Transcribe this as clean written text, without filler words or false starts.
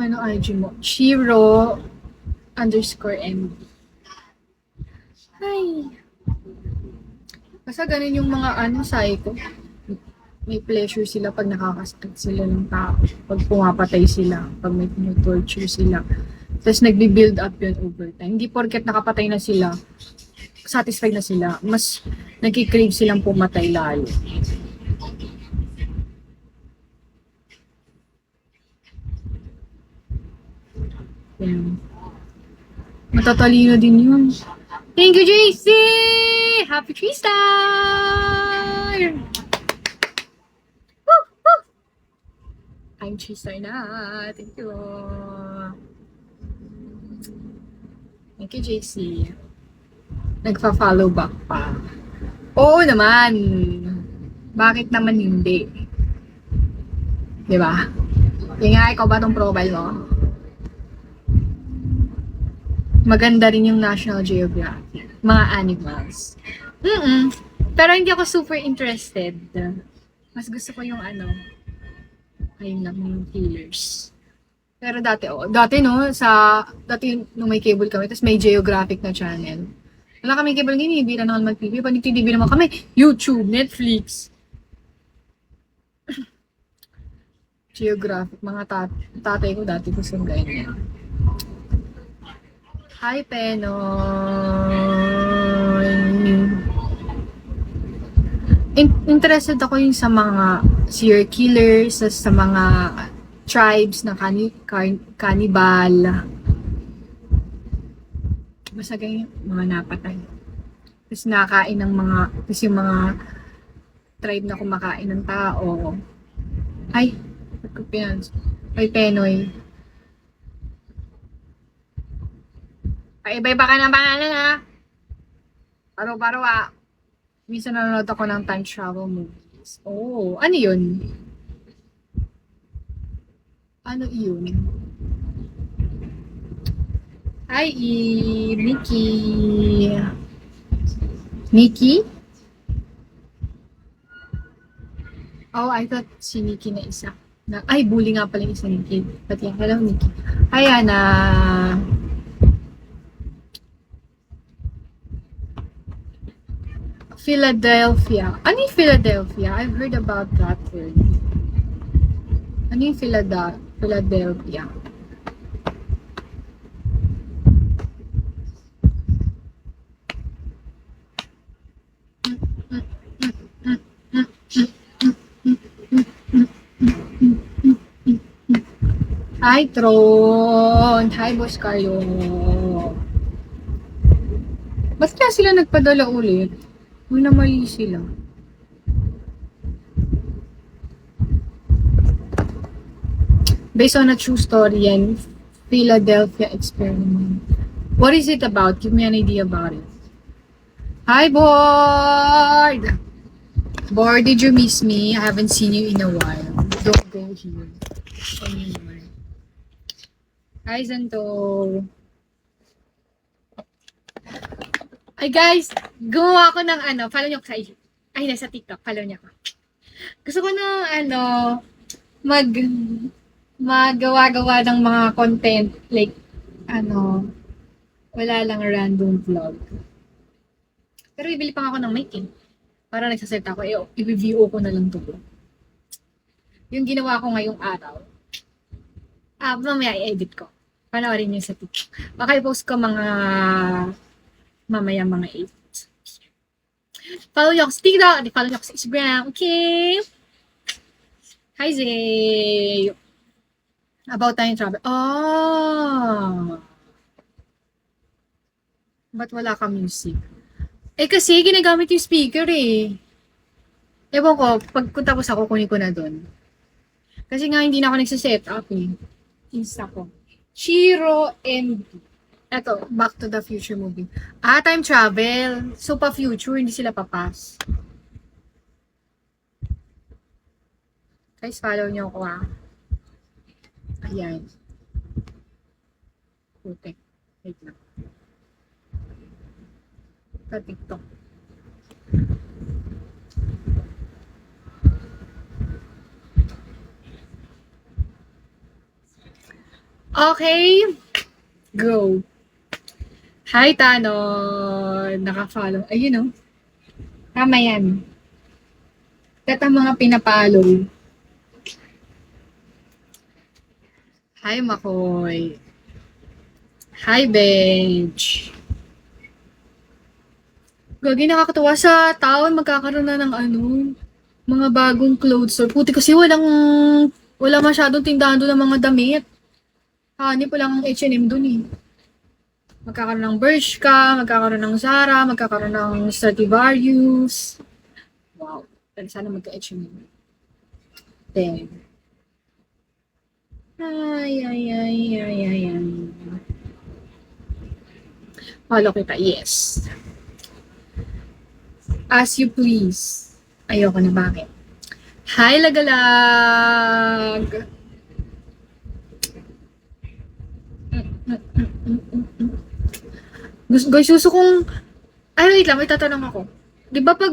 Ano IG mo? Chiro underscore MD. Ay. Basta ganun yung mga psycho. May pleasure sila pag nakakasakit sila ng tao. Pag pumapatay sila. Pag may torture sila. Tapos nagbi-build up yun over time. Hindi porket nakapatay na sila, satisfied na sila. Mas nagkikrave silang pumatay lalo. Yan. Matatalino din yun. Thank you, JC! Happy Three-Star! Woo! Woo! I'm Three-Star na. Thank you. Thank you, JC. Nagpa-follow back pa. Oo naman. Bakit naman hindi? Diba? Yung nga, ikaw ba tong profile mo? Maganda rin yung National Geographic. Mga animals. Pero hindi ako super interested. Mas gusto ko yung ayun lang, yung killers. Pero dati no, dati nung may cable kami, tapos may Geographic na channel. Wala kami cable ngayon, hindi na naman mag-TV. Pag nag-TV naman kami, YouTube, Netflix. Geographic, mga tatay ko dati gusto ganyan. Hi, Penoy! Interested ako yung sa mga serial killers, sa mga tribes na cannibal. Basta ganyan, mga napatay. Tapos nakain ng tapos yung mga tribe na kumakain ng tao. Ay, Penoy. Iba-iba ka ng pangalan ha. Paro-paro Minsan nanonood ako ng time travel movies. Oh, ano yun? Ano yun? Hi, Nikki. Nikki? Oh, I thought si Nikki na isa. Ay, bully nga pala yung isa Nikki. Pati hello, Nikki. Hi, Ana. Philadelphia. Ano yung Philadelphia? I've heard about that word. Ano yung Philadelphia? Hi, Tron! Hi, Boss Carlo! Ba't kaya sila nagpadala ulit? Uy, na mali sila. Based on a true story and Philadelphia experiment. What is it about? Give me an idea about it. Hi, Board! Board, did you miss me? I haven't seen you in a while. Don't go here anymore. Hi, Zanto. Ay, guys, gumawa ako ng follow nyo ko sa IG. Ay, nasa TikTok, follow nyo ako. Gusto ko ng magawa-gawa ng mga content, like, wala lang random vlog. Pero ibili pa ako ng mic para nagsaset ako, i-review ko na lang to. Yung ginawa ko ngayong araw, mamaya i-edit ko. Panoorin nyo sa TikTok. Baka i-post ko mamaya mga 8. Follow nyo ako sa TikTok, at follow nyo ako sa Instagram, okay? Hi, Zay! About time travel. Ba't wala ka music? Kasi ginagamit yung speaker Ewan ko, pag tapos ako, kunin ko na dun. Kasi nga hindi na ako nagsiset up Insta ko. Chiro MD. Eto, Back to the Future movie. Time travel. So, pa-future, hindi sila papas. Guys, follow nyo ako Ayan. Putek. Wait lang. Sa TikTok. Okay, go. Hi, Tanon. Naka-follow. Ayun, oh. Tama yan. Kat ang mga pinapalo. Hi, Makoy. Hi, Bench. Gagi, nakakatuwa sa taon. Magkakaroon na ng ano, mga bagong clothes store. Puti kasi wala masyadong tindahan doon ng mga damit. Hanip pa lang ang H&M doon eh. Magkakaroon ng Bershka, magkakaroon ng Zara, magkakaroon ng Stradivarius. Wow. Sana magka-H&M. Then, ay. Follow kita, yes. As you please. Ayoko na, bakit? Hi, Lagalag! Guys, gusto kong... Ay, wait lang, may tatanong ako. Di ba pag